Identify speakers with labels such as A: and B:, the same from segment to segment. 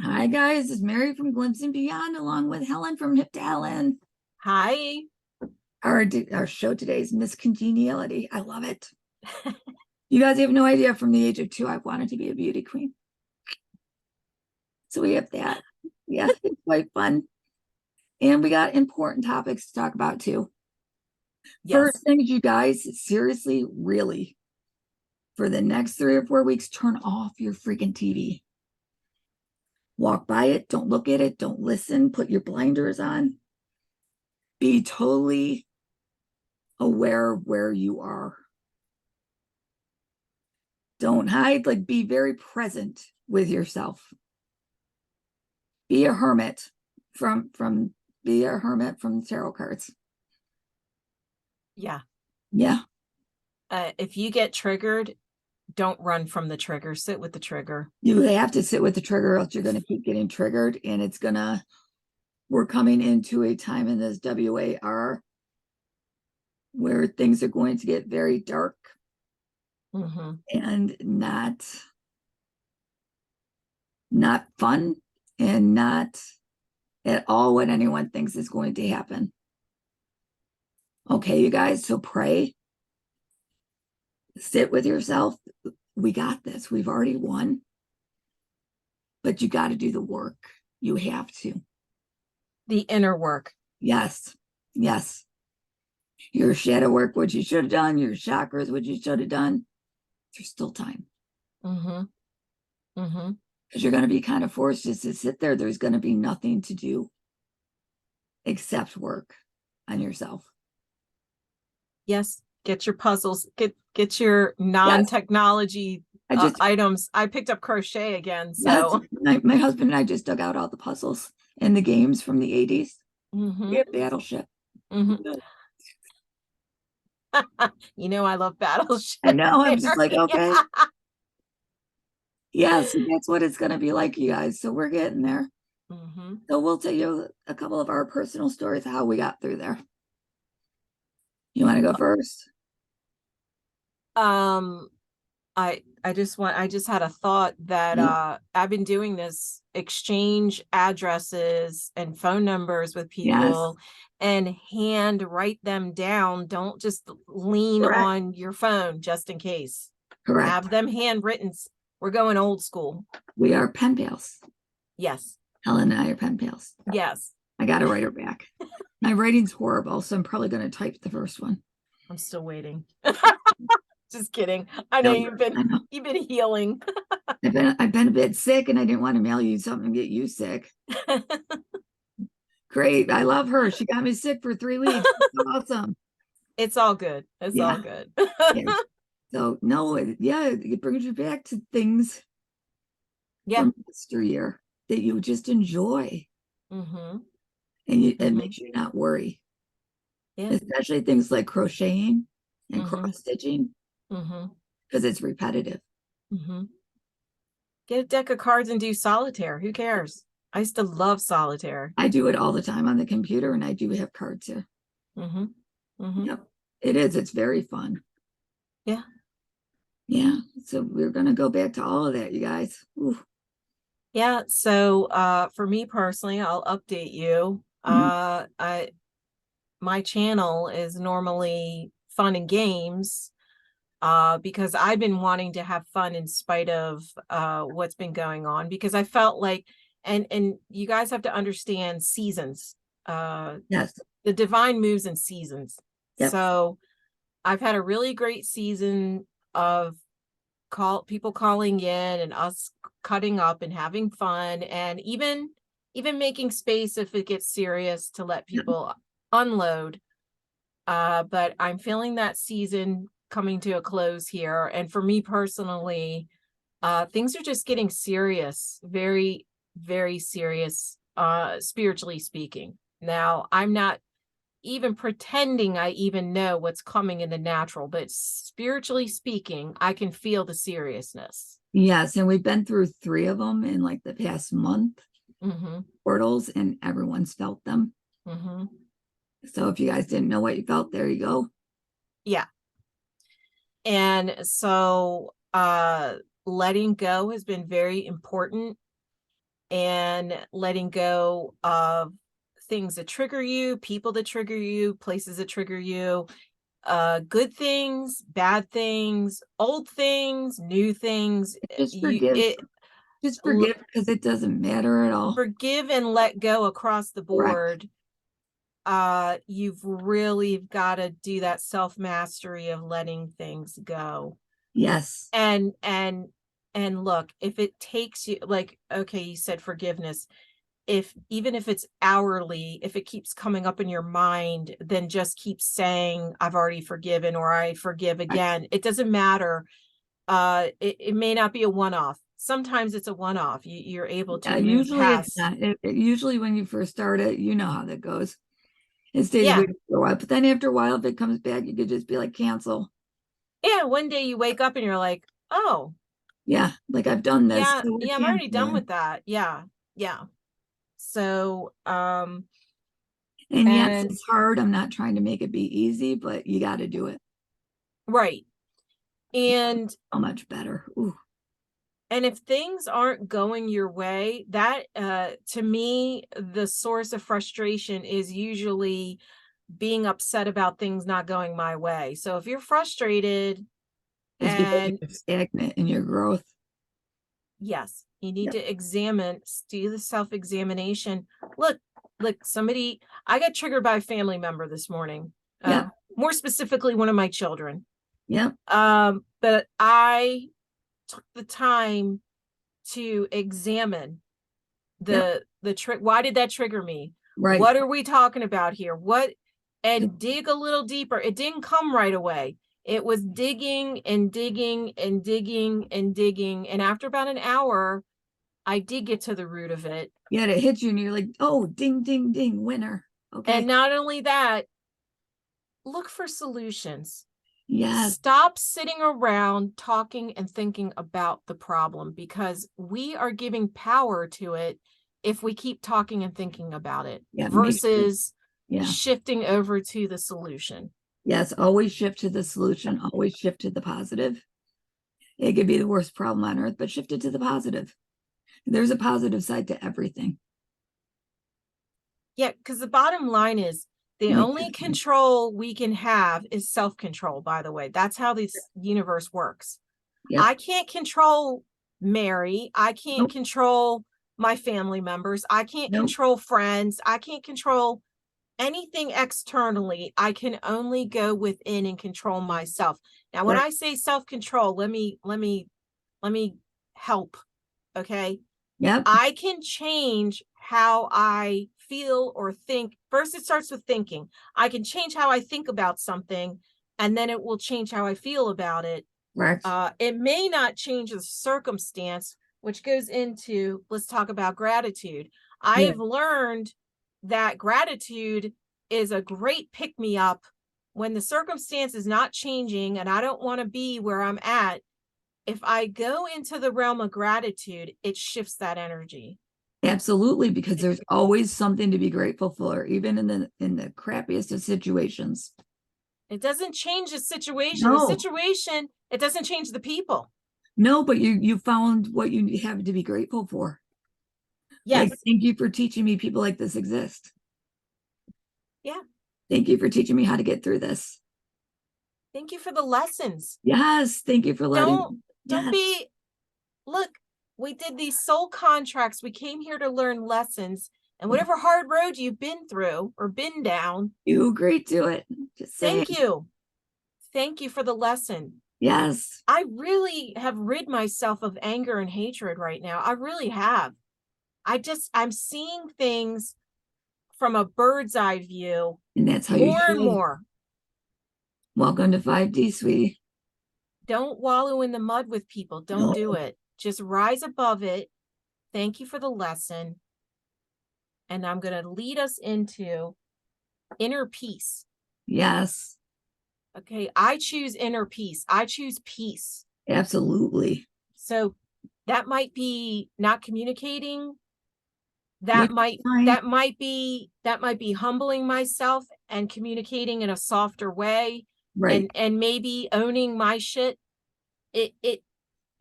A: Hi guys, it's Mary from Glimpse and Beyond, along with Helen from Hip to Helen.
B: Hi.
A: Our show today is Miss Congeniality. I love it. You guys have no idea. From the age of 2, I wanted to be a beauty queen. So we have that. Yeah, it's quite fun. And we got important topics to talk about too. First
B: Yes.
A: things, you guys, seriously, really, for the next 3 or 4 weeks, turn off your freaking TV. Walk by it, don't look at it, don't listen, put your blinders on. Be totally aware of where you are. Don't hide, like be very present with yourself. Be a hermit from be a hermit from tarot cards.
B: Yeah.
A: Yeah.
B: If you get triggered, don't run from the trigger. Sit with the trigger.
A: You have to sit with the trigger, else you're gonna keep getting triggered, and we're coming into a time in this WAR where things are going to get very dark and not fun and not at all what anyone thinks is going to happen. Okay, you guys, so pray, sit with yourself. We got this. We've already won, but you got to do the work. You have to.
B: The inner work.
A: Yes. Yes. Your shadow work, what you should have done, your chakras, what you should have done. There's still time. Because you're going to be kind of forced just to sit there. There's going to be nothing to do except work on yourself.
B: Yes. Get your puzzles. Get your
A: Yes.
B: non-technology
A: I
B: items. I picked up crochet again.
A: yes,
B: So
A: my husband and I just dug out all the puzzles and the games from the 80s. We have Battleship.
B: you know I love Battleship.
A: I know. I'm just like, okay. Yes, that's what it's going to be like, you guys. So we're getting there. So we'll tell you a couple of our personal stories, how we got through there. You want to go first?
B: I just had a thought that I've been doing this exchange addresses and phone numbers with
A: Yes.
B: people and hand write them down. Don't just lean
A: Correct.
B: on your phone just in case.
A: Correct.
B: Have them handwritten. We're going old school.
A: We are pen pals.
B: Yes.
A: Helen and I are pen pals.
B: Yes.
A: I got to write her back. My writing's horrible, so I'm probably going to type the first one.
B: I'm still waiting. Just kidding. I know you've been healing.
A: I've been a bit sick, and I didn't want to mail you something and get you sick. Great. I love her. She got me sick for 3 weeks. Awesome.
B: It's all good. It's all good.
A: Yeah. So no, it brings you back to things from yesteryear that you just enjoy. And it makes you not worry. Especially things like crocheting and cross stitching. Because it's repetitive.
B: Get a deck of cards and do solitaire. Who cares? I used to love solitaire.
A: I do it all the time on the computer, and I do have cards here. Yep. It is. It's very fun.
B: Yeah.
A: Yeah. So we're going to go back to all of that, you guys. Ooh.
B: Yeah. So for me personally, I'll update you. My channel is normally fun and games because I've been wanting to have fun in spite of what's been going on, because I felt like, and you guys have to understand seasons.
A: Yes.
B: The divine moves in seasons.
A: Yep.
B: So I've had a really great season of people calling in and us cutting up and having fun, and even making space if it gets serious to let people unload. But I'm feeling that season coming to a close here. And for me personally, things are just getting serious, very, very serious, spiritually speaking. Now, I'm not even pretending I even know what's coming in the natural, but spiritually speaking, I can feel the seriousness.
A: Yes. And we've been through 3 of them in like the past month. Portals, and everyone's felt them. So if you guys didn't know what you felt, there you go.
B: Yeah. And so letting go has been very important. and letting go of things that trigger you, people that trigger you, places that trigger you, good things, bad things, old things, new things.
A: Just forgive. Just forgive, because it doesn't matter at all.
B: Forgive and let go across the board.
A: Correct.
B: You've really got to do that self-mastery of letting things go.
A: Yes.
B: And look, if it takes you, like, okay, you said forgiveness. Even if it's hourly, if it keeps coming up in your mind, then just keep saying, I've already forgiven, or I forgive again. It doesn't matter. It may not be a one-off. Sometimes it's a one-off. You're able to move
A: Usually it's
B: past.
A: not. Usually when you first start it, you know how that goes. It stays
B: Yeah.
A: with you for a while, but then after a while, if it comes back, you could just be like, cancel.
B: Yeah. One day you wake up and you're like, oh,
A: Yeah, like I've done this.
B: yeah,
A: So we're
B: I'm already done
A: canceling.
B: with that. Yeah. Yeah. So,
A: And yes,
B: and
A: it's hard. I'm not trying to make it be easy, but you got to do it.
B: right. And
A: So much better. Ooh.
B: And if things aren't going your way, that to me, the source of frustration is usually being upset about things not going my way. So if you're frustrated,
A: It's because
B: and
A: you're stagnant in your growth.
B: yes, you need
A: Yep.
B: to do the self-examination. Look, somebody, I got triggered by a family member this morning.
A: Yep.
B: More specifically, one of my children.
A: Yep.
B: But I took the time to examine
A: Yep.
B: the trick. Why did that trigger me?
A: Right.
B: What are we talking about here? And dig a little deeper. It didn't come right away. It was digging and digging and digging and digging. And after about an hour, I did get to the root of it.
A: Yeah, it hits you and you're like, oh, ding, ding, ding, winner. Okay.
B: And not only that, look for solutions.
A: Yes.
B: Stop sitting around talking and thinking about the problem, because we are giving power to it if we keep talking and thinking about it,
A: Yeah.
B: versus
A: Yeah.
B: shifting over to the solution.
A: Yes. Always shift to the solution. Always shift to the positive. It could be the worst problem on earth, but shift it to the positive. There's a positive side to everything.
B: Yeah, because the bottom line is, the only control we can have is self-control, by the way. That's how this universe works. Yep. I can't control Mary. I can't control my family members. I can't control friends. I can't control anything externally. I can only go within and control myself. Now, when I say self-control, let me help. Okay.
A: Yep.
B: I can change how I feel or think. First, it starts with thinking. I can change how I think about something, and then it will change how I feel about it.
A: Right.
B: It may not change the circumstance, which goes into, let's talk about gratitude. I've learned that gratitude is a great pick-me-up when the circumstance is not changing and I don't want to be where I'm at. If I go into the realm of gratitude, it shifts that energy.
A: Absolutely, because there's always something to be grateful for, even in the crappiest of situations.
B: It doesn't change the situation.
A: No.
B: The situation, it doesn't change the people.
A: No, but you found what you have to be grateful for.
B: Yes.
A: Like, thank you for teaching me people like this exist.
B: Yeah.
A: Thank you for teaching me how to get through this.
B: Thank you for the lessons.
A: Yes. Thank you for letting.
B: Don't be, look, we did these soul contracts. We came here to learn lessons, and whatever hard road you've been through or been down,
A: you agreed to it. Just saying.
B: Thank you. Thank you for the lesson.
A: Yes.
B: I really have rid myself of anger and hatred right now. I really have. I'm seeing things from a bird's eye view.
A: And that's how
B: more and more.
A: Welcome to 5D, sweetie.
B: Don't wallow in the mud with people. Don't do it. Just rise above it. Thank you for the lesson. And I'm going to lead us into inner peace.
A: Yes.
B: Okay. I choose inner peace. I choose peace.
A: Absolutely.
B: So that might be not communicating. That might be humbling myself and communicating in a softer way.
A: Right.
B: And maybe owning my shit. It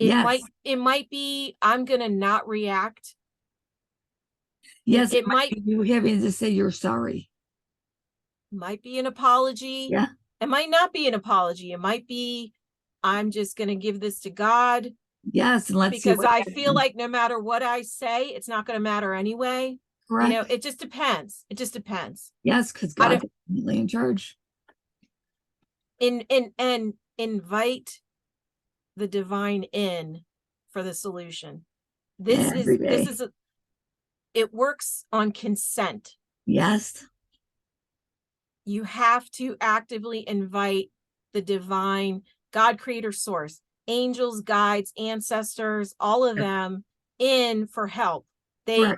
B: might be, I'm going to not react
A: Yes,
B: it might
A: be you having to say you're sorry.
B: Might be an apology.
A: Yeah.
B: It might not be an apology. It might be, I'm just going to give this to God.
A: Yes, and let's see
B: because
A: what
B: I
A: happens.
B: feel like no matter what I say, it's not going to matter anyway.
A: Correct.
B: You know, it just depends. It just depends.
A: Yes, because God's definitely in charge.
B: And invite the divine in for the solution. It works on consent.
A: Yes.
B: You have to actively invite the divine, God, creator, source, angels, guides, ancestors, all of them in for help. That's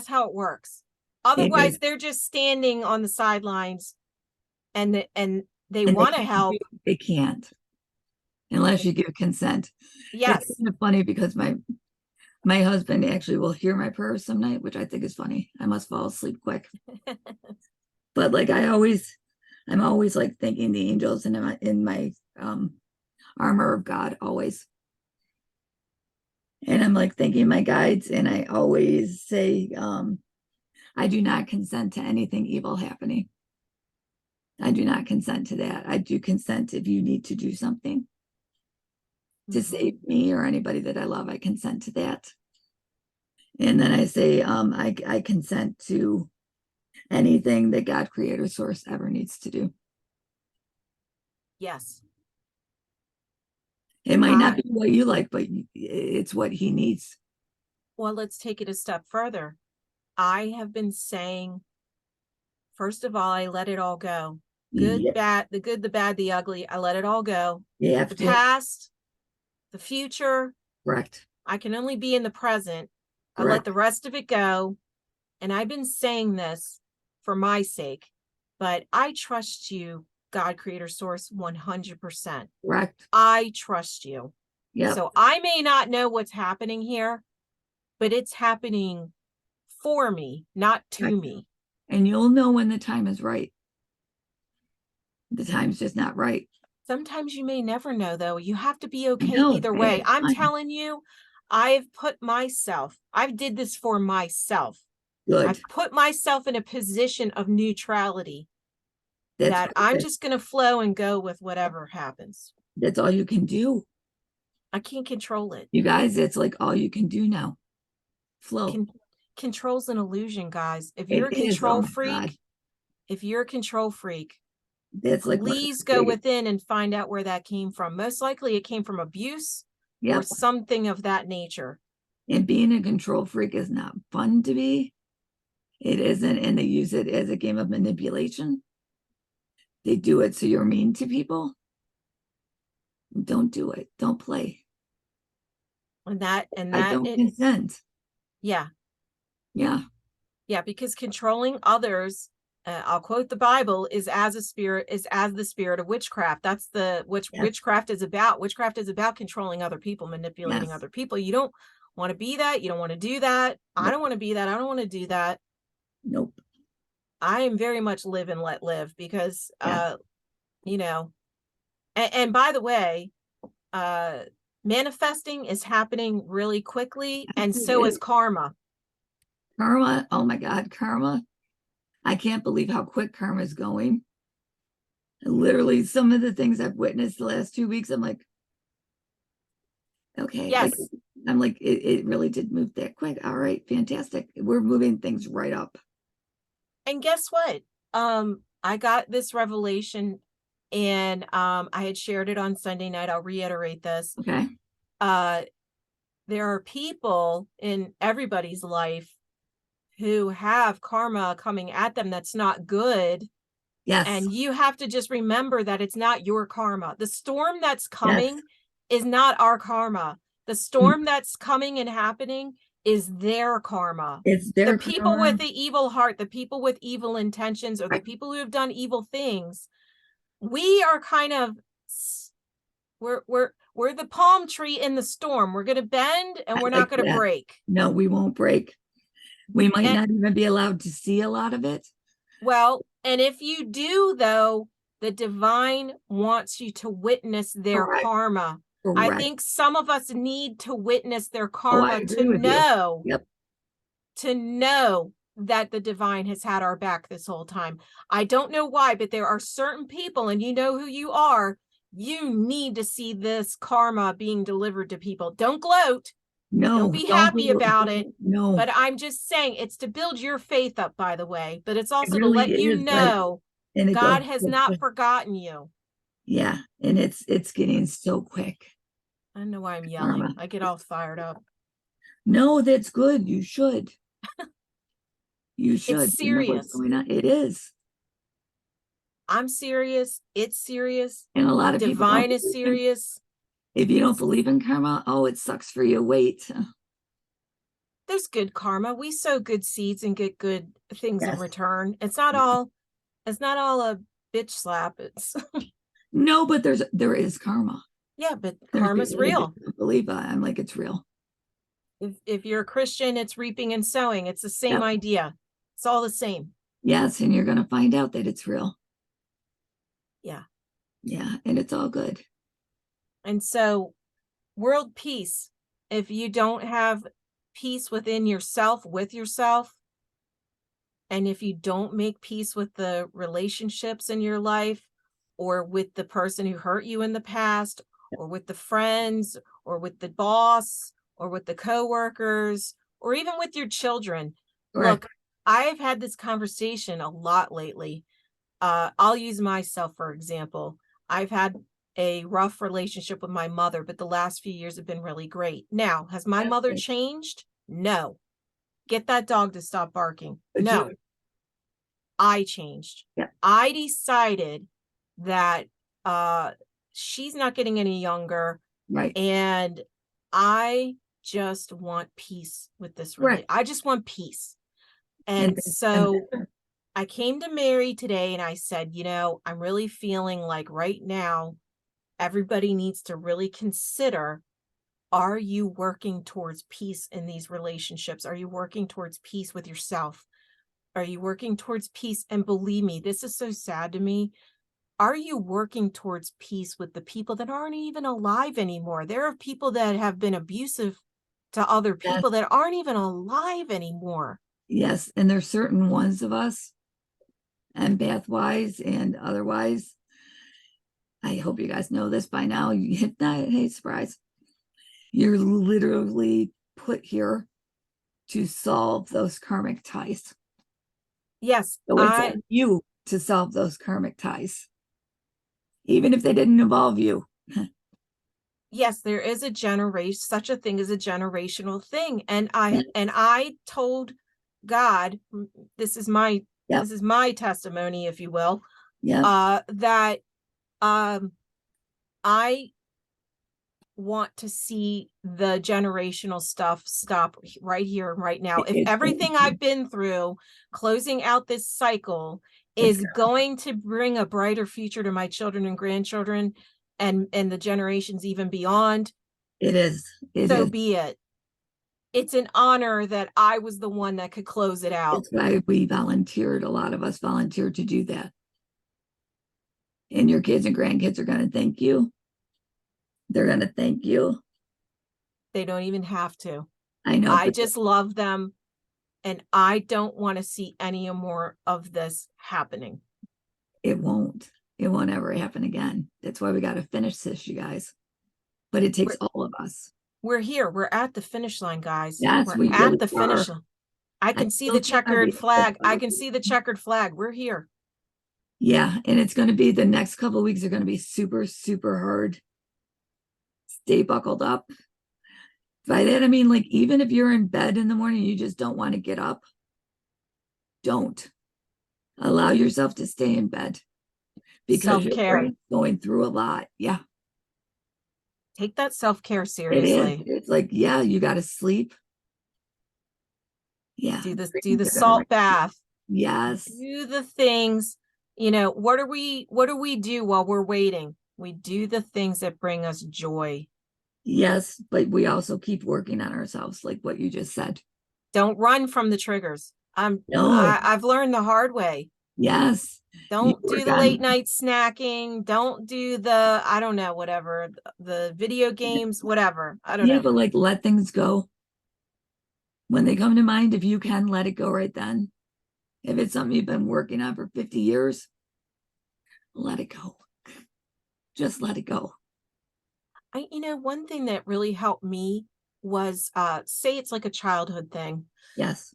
B: how it works. Otherwise, they're just standing on the sidelines and they want to help.
A: They can't unless you give consent.
B: Yes.
A: It's kind of funny because my husband actually will hear my prayers some night, which I think is funny. I must fall asleep quick. But like I'm always like thanking the angels and in my armor of God always. And I'm like thanking my guides, and I always say, I do not consent to anything evil happening. I do not consent to that. I do consent if you need to do something to save me or anybody that I love, I consent to that. And then I say, I consent to anything that God, creator, source ever needs to do.
B: Yes.
A: It might not be what you like, but it's what he needs.
B: Well, let's take it a step further. I have been saying, first of all, I let it all go. Good, bad, the good, the bad, the ugly. I let it all go.
A: Yeah.
B: The past, the future.
A: Correct.
B: I can only be in the present. I let the rest of it go. And I've been saying this for my sake, but I trust you, God, creator, source, 100%.
A: Correct.
B: I trust you.
A: Yeah.
B: So I may not know what's happening here, but it's happening for me, not to me. And
A: you'll know when the time is right. The time's just not right.
B: Sometimes you may never know, though. You have to be okay either way. I'm telling you, I did this for myself.
A: Good.
B: I've put myself in a position of neutrality. That I'm just going to flow and go with whatever happens.
A: That's all you can do.
B: I can't control it.
A: You guys, it's like all you can do now. Flow.
B: Control's an illusion, guys. If you're a control freak,
A: that's like,
B: please go within and find out where that came from. Most likely it came from abuse or something of that nature.
A: And being a control freak is not fun to be. It isn't, and they use it as a game of manipulation. They do it so you're mean to people. Don't do it. Don't play.
B: And that
A: I don't consent.
B: Yeah.
A: Yeah.
B: Yeah, because controlling others, I'll quote the Bible, is as the spirit of witchcraft. That's witchcraft is about. Witchcraft is about controlling other people, manipulating other people. You don't want to be that. You don't want to do that. Nope. I don't want to be that. I don't want to do that.
A: Nope.
B: I am very much live and let live because, you know, and by the way, manifesting is happening really quickly. And so is karma.
A: Karma. Oh my God. Karma. I can't believe how quick karma is going. Literally, some of the things I've witnessed the last 2 weeks, I'm like, okay.
B: Yes.
A: I'm like, it really did move that quick. All right, fantastic. We're moving things right up.
B: And guess what? I got this revelation and I had shared it on Sunday night. I'll reiterate this.
A: Okay.
B: There are people in everybody's life who have karma coming at them that's not good.
A: Yes.
B: And you have to just remember that it's not your karma. The storm that's coming is not our karma. The storm that's coming and happening is their karma.
A: It's their
B: the people with the evil heart, the people with evil intentions, or the people who have done evil things. We are kind of, we're the palm tree in the storm. We're going to bend and we're not going to break.
A: No, we won't break. We might not even be allowed to see a lot of it.
B: Well, and if you do, though, the divine wants you to witness their karma. I think some of us need to witness their karma to know to know that the divine has had our back this whole time. I don't know why, but there are certain people, and you know who you are. You need to see this karma being delivered to people. Don't gloat.
A: No,
B: don't be
A: don't
B: happy
A: do
B: about it.
A: No,
B: But I'm just saying it's to build your faith up, by the way, but it's also to
A: really
B: let you
A: is, but
B: know
A: and it
B: God
A: goes
B: has
A: so
B: not
A: quick.
B: forgotten you.
A: Yeah, and it's getting so quick.
B: I don't know why I'm yelling.
A: Karma.
B: I get all fired up.
A: No, that's good. You should. You should.
B: It's
A: You know what's
B: serious.
A: going on. It is.
B: I'm serious. It's serious.
A: And a lot of people don't
B: Divine is
A: believe in,
B: serious.
A: if you don't believe in karma, oh, it sucks for you. Wait.
B: There's good karma. We sow good seeds and get good things in
A: Yes.
B: return. It's not all a bitch slap. It's
A: No, but there is karma.
B: yeah, but
A: There's
B: karma's
A: people that
B: real.
A: just don't believe it. I'm like, it's real.
B: If you're a Christian, it's reaping and sowing. It's the same
A: Yep.
B: idea. It's all the same.
A: Yes, and you're gonna find out that it's real.
B: Yeah.
A: Yeah, and it's all good.
B: And so world peace, if you don't have peace within yourself, with yourself, and if you don't make peace with the relationships in your life, or with the person who hurt you in the past, or with the friends, or with the boss, or with the coworkers, or even with your children.
A: Correct.
B: Look, I've had this conversation a lot lately. I'll use myself, for example. I've had a rough relationship with my mother, but the last few years have been really great. Now, has my mother changed? No. Get that dog to stop barking. No. I changed.
A: Yeah.
B: I decided that she's not getting any younger.
A: Right.
B: And I just want peace with this
A: Right.
B: I just want peace. And so I came to Mary today and I said, I'm really feeling like right now, everybody needs to really consider, are you working towards peace in these relationships? Are you working towards peace with yourself? Are you working towards peace? And believe me, this is so sad to me. Are you working towards peace with the people that aren't even alive anymore? There are people that have been abusive to other people that aren't even alive anymore.
A: Yes, and there's certain ones of us, empath wise and otherwise. I hope you guys know this by now. You hit that, hey, surprise. You're literally put here to solve those karmic ties.
B: Yes,
A: so it's on you to solve those karmic ties, even if they didn't involve you.
B: Yes, there is such a thing as a generational thing. And I told God, this is my testimony, if you will, that I want to see the generational stuff stop right here and right now. If everything I've been through closing out this cycle is going to bring a brighter future to my children and grandchildren and the generations even beyond,
A: it is.
B: So be it. It's an honor that I was the one that could close it out.
A: That's why we volunteered. A lot of us volunteered to do that. And your kids and grandkids are going to thank you. They're going to thank you.
B: They don't even have to.
A: I know.
B: I just love them. And I don't want to see any more of this happening.
A: It won't ever happen again. That's why we got to finish this, you guys. But it takes all of us.
B: We're here. We're at the finish line, guys.
A: Yes,
B: we're at the finish line. I can see the checkered flag. I can see the checkered flag. We're here.
A: Yeah. And it's going to be, the next couple of weeks are going to be super, super hard. Stay buckled up. By that, I mean, like, even if you're in bed in the morning, you just don't want to get up. Don't allow yourself to stay in bed, because you're going through a lot. Yeah.
B: Take that self-care seriously.
A: It's like, yeah, you got to sleep. Yeah.
B: Do the salt bath.
A: Yes.
B: Do the things, what do we do while we're waiting? We do the things that bring us joy.
A: Yes, but we also keep working on ourselves, like what you just said.
B: Don't run from the triggers.
A: No.
B: I've learned the hard way.
A: Yes.
B: Don't do the late night snacking. Don't do the, I don't know, whatever, the video games, whatever. I don't know.
A: But like, let things go. when they come to mind, if you can let it go right then, if it's something you've been working on for 50 years, let it go. Just let it go.
B: One thing that really helped me was, say it's like a childhood thing.
A: Yes.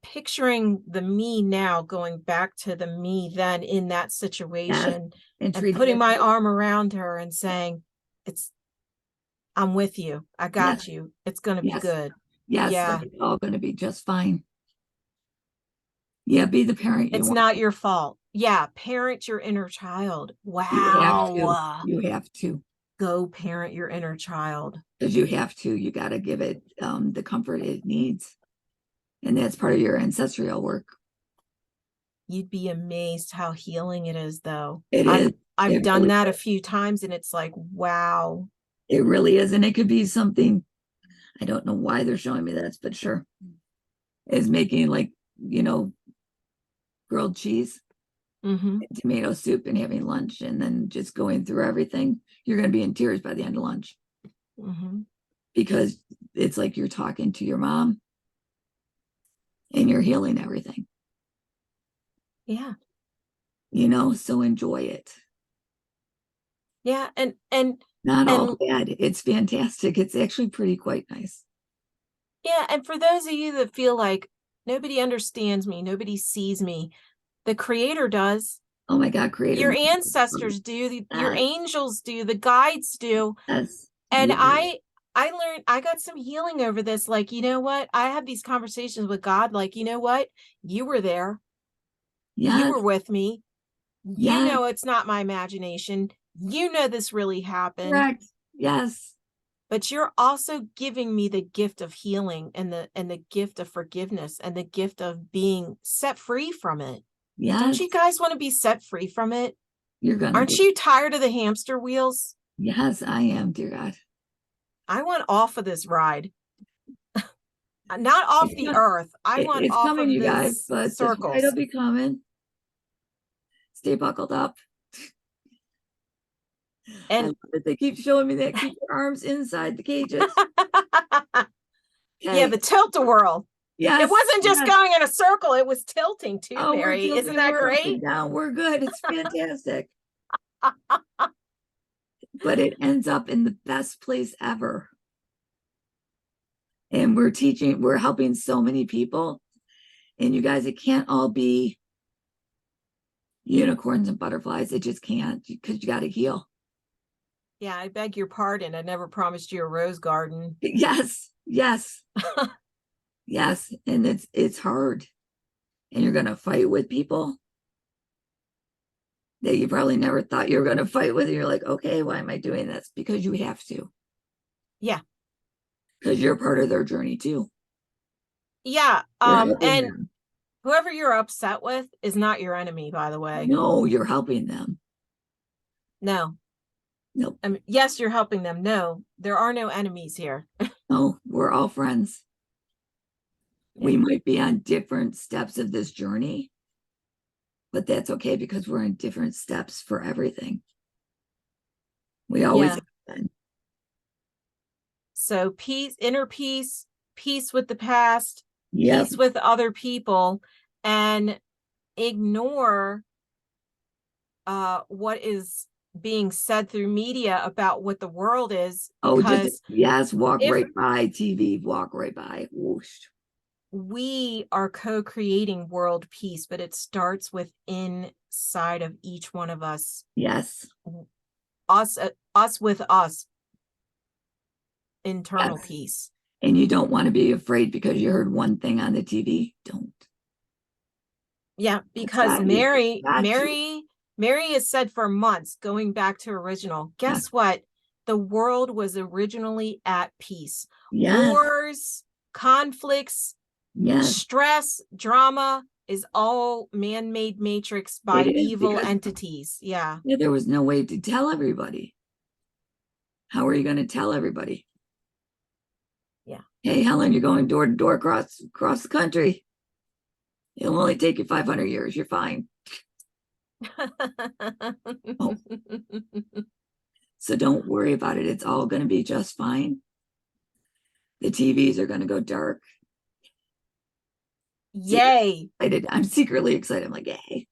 B: Picturing the me now going back to the me then in that situation,
A: and
B: putting my arm around her and saying, I'm with you. I got you. It's going to be good.
A: Yes.
B: Yeah.
A: It's all going to be just fine. Yeah. Be the parent.
B: It's not your fault. Yeah. Parent your inner child.
A: Wow. You have to.
B: Go parent your inner child.
A: Because you have to. You got to give it the comfort it needs. And that's part of your ancestral work.
B: You'd be amazed how healing it is, though.
A: I've
B: done that a few times, and it's like, wow.
A: It really is. And it could be something, I don't know why they're showing me this, but sure. Is making like, grilled cheese, tomato soup, and having lunch, and then just going through everything. You're going to be in tears by the end of lunch. Because it's like you're talking to your mom and you're healing everything.
B: Yeah.
A: So enjoy it.
B: Yeah. And
A: not all bad. It's fantastic. It's actually quite nice.
B: Yeah. And for those of you that feel like nobody understands me, nobody sees me, the Creator does.
A: Oh my God, Creator.
B: Your ancestors do, your angels do, the guides do.
A: Yes.
B: And I learned, I got some healing over this. Like, you know what? I have these conversations with God. Like, you know what? You were there.
A: Yes.
B: You were with me.
A: Yes.
B: It's not my imagination. This really happened.
A: Correct. Yes.
B: But you're also giving me the gift of healing and the gift of forgiveness and the gift of being set free from it.
A: Yes.
B: Don't you guys want to be set free from it? Aren't you tired of the hamster wheels?
A: Yes, I am, dear God.
B: I want off of this ride. Not off the earth. I want off
A: coming,
B: of
A: you guys, but
B: circles.
A: It'll be coming. Stay buckled up.
B: And
A: they keep showing me that. Keep your arms inside the cages.
B: Yeah, the tilt-a-whirl.
A: Yes.
B: It wasn't just going in a circle, it was tilting too, Mary.
A: Tilting,
B: isn't that great?
A: Down. We're good. It's fantastic. But it ends up in the best place ever. And we're helping so many people. And you guys, it can't all be unicorns and butterflies. It just can't, because you got to heal.
B: Yeah, I beg your pardon. I never promised you a rose garden.
A: Yes. Yes. Yes. And it's hard. And you're going to fight with people that you probably never thought you were going to fight with. And you're like, okay, why am I doing this? Because you have to.
B: Yeah.
A: Because you're part of their journey too.
B: Yeah. And whoever you're upset with is not your enemy, by the way.
A: No, you're helping them.
B: No.
A: Nope.
B: Yes, you're helping them. No, there are no enemies here.
A: No, we're all friends. Yeah. We might be on different steps of this journey, but that's okay, because we're in different steps for everything. We always have been.
B: So peace, inner peace, peace with the past,
A: yep.
B: Peace with other people, and ignore what is being said through media about what the world is.
A: Walk right by TV, walk right by. Whoosh.
B: We are co-creating world peace, but it starts with inside of each one of us.
A: Yes.
B: Us with us. Internal peace.
A: And you don't want to be afraid because you heard one thing on the TV. Don't.
B: Yeah, because Mary has said for months, going back to original, guess what? The world was originally at peace.
A: Yes.
B: Wars, conflicts, stress, drama is all man-made matrix by evil entities. Yeah.
A: Yeah, there was no way to tell everybody. How are you going to tell everybody?
B: Yeah.
A: Hey, Helen, you're going door to door across the country. It'll only take you 500 years. You're fine. Oh. So don't worry about it. It's all going to be just fine. The TVs are going to go dark.
B: Yay.
A: I'm secretly excited. I'm like, yay.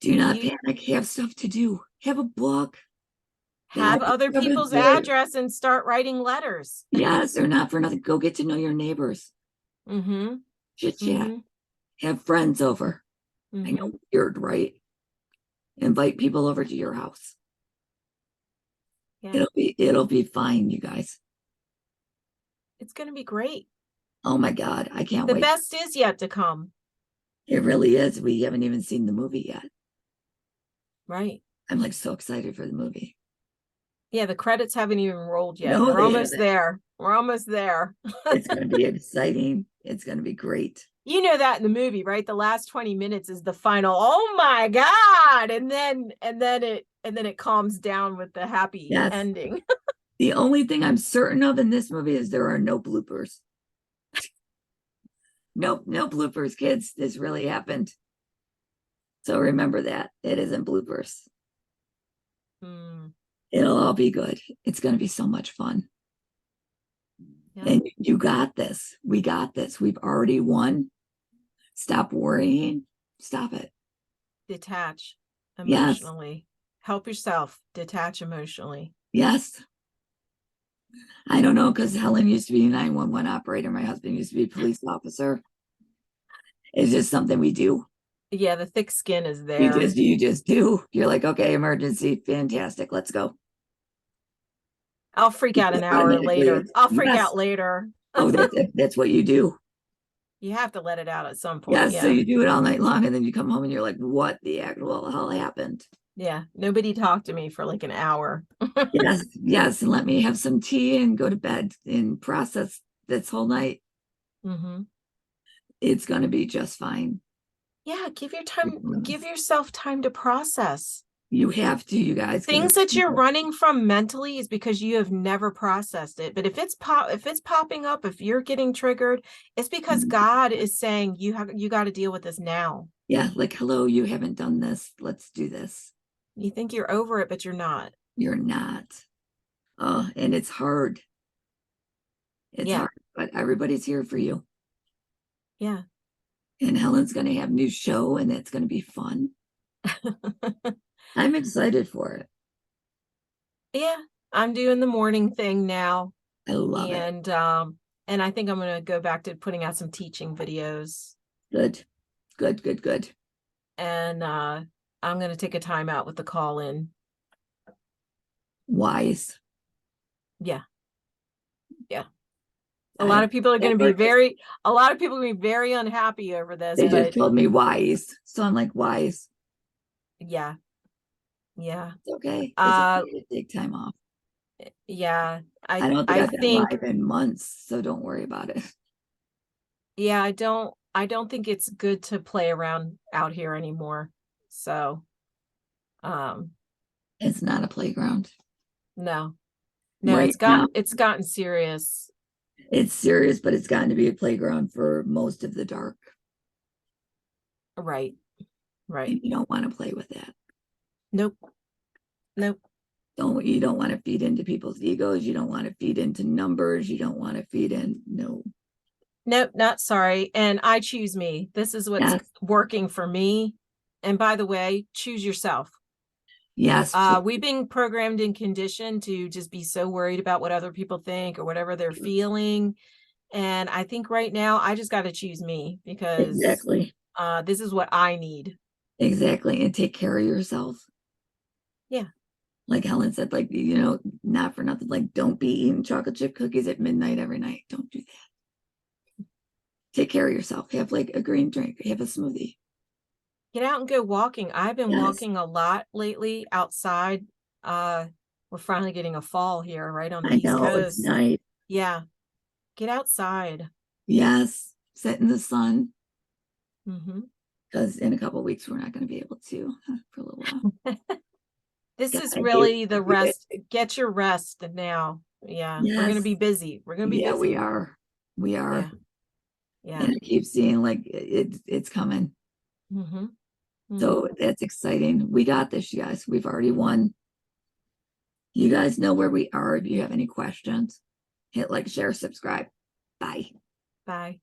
A: Do not panic. Have stuff to do. Have a book.
B: Have other people's address and start writing letters.
A: Yes, they're not for nothing. Go get to know your neighbors.
B: Mm-hmm.
A: Chit chat. Have friends over. I know, weird, right? Invite people over to your house. Yeah. It'll be fine, you guys.
B: It's gonna be great.
A: Oh my God, I can't wait.
B: The best is yet to come.
A: It really is. We haven't even seen the movie yet.
B: Right.
A: I'm like so excited for the movie.
B: Yeah, the credits haven't even rolled yet. No, we're almost there. We're almost there.
A: It's going to be exciting. It's going to be great.
B: You know that in the movie, right? The last 20 minutes is the final. Oh my God. And then it calms down with the happy ending.
A: The only thing I'm certain of in this movie is there are no bloopers. No bloopers, kids. This really happened. So remember that. It isn't bloopers. It'll all be good. It's going to be so much fun. Yeah. And you got this. We got this. We've already won. Stop worrying. Stop it.
B: Detach emotionally. Yes. Help yourself. Detach emotionally.
A: Yes. I don't know, because Helen used to be a 911 operator. My husband used to be a police officer. It's just something we do.
B: Yeah, the thick skin is there.
A: You just do. You're like, okay, emergency, fantastic, let's go.
B: I'll freak out an hour later. I'll freak out later.
A: Oh, that's what you do.
B: You have to let it out at some point.
A: Yes, yeah. So you do it all night long, and then you come home and you're like, what the actual hell happened?
B: Yeah, nobody talked to me for like an hour.
A: Yes, and let me have some tea and go to bed and process this whole night. It's going to be just fine.
B: Yeah, give yourself time to process.
A: You have to, you guys.
B: Things that you're running from mentally is because you have never processed it. But if it's popping up, if you're getting triggered, it's because God is saying you got to deal with this now. Yeah,
A: like, hello, you haven't done this. Let's do this.
B: You think you're over it, but you're not.
A: You're not. Oh, and it's hard. It's hard, but everybody's here for you.
B: Yeah.
A: And Helen's going to have a new show, and it's going to be fun. I'm excited for it.
B: Yeah, I'm doing the morning thing now.
A: I love it.
B: And I think I'm going to go back to putting out some teaching videos.
A: Good.
B: And I'm going to take a time out with the call-in.
A: Wise.
B: Yeah. A lot of people are going to be very unhappy over this.
A: They just told me wise. So I'm like, wise.
B: Yeah.
A: It's okay. It's okay to take time off.
B: Yeah.
A: I don't think I've been live in months, so don't worry about it.
B: Yeah, I don't think it's good to play around out here anymore. So
A: it's not a playground.
B: No,
A: right,
B: it's gotten serious.
A: It's serious, but it's gotten to be a playground for most of the dark.
B: Right.
A: And you don't want to play with that.
B: Nope.
A: You don't want to feed into people's egos. You don't want to feed into numbers. You don't want to feed in. Nope,
B: not sorry. And I choose me. This is what's working for me. And by the way, choose yourself.
A: Yes.
B: We've been programmed and conditioned to just be so worried about what other people think or whatever they're feeling. And I think right now I just got to choose me because this is what I need.
A: Exactly. And take care of yourself.
B: Yeah.
A: Like Helen said, like, not for nothing, like, don't be eating chocolate chip cookies at midnight every night. Don't do that. Take care of yourself. Have like a green drink. Have a smoothie.
B: Get out and go walking. I've been walking a lot lately outside. We're finally getting a fall here, right on the East Coast.
A: It's nice.
B: Yeah. Get outside.
A: Yes. Sit in the sun. Because in a couple of weeks, we're not going to be able to for a little while.
B: This is really the rest. Get your rest now. Yeah. We're going to be busy. We're going to be busy.
A: We are.
B: Yeah.
A: And I keep seeing like it's coming. So that's exciting. We got this, you guys. We've already won. You guys know where we are. If you have any questions, hit like, share, subscribe. Bye.
B: Bye.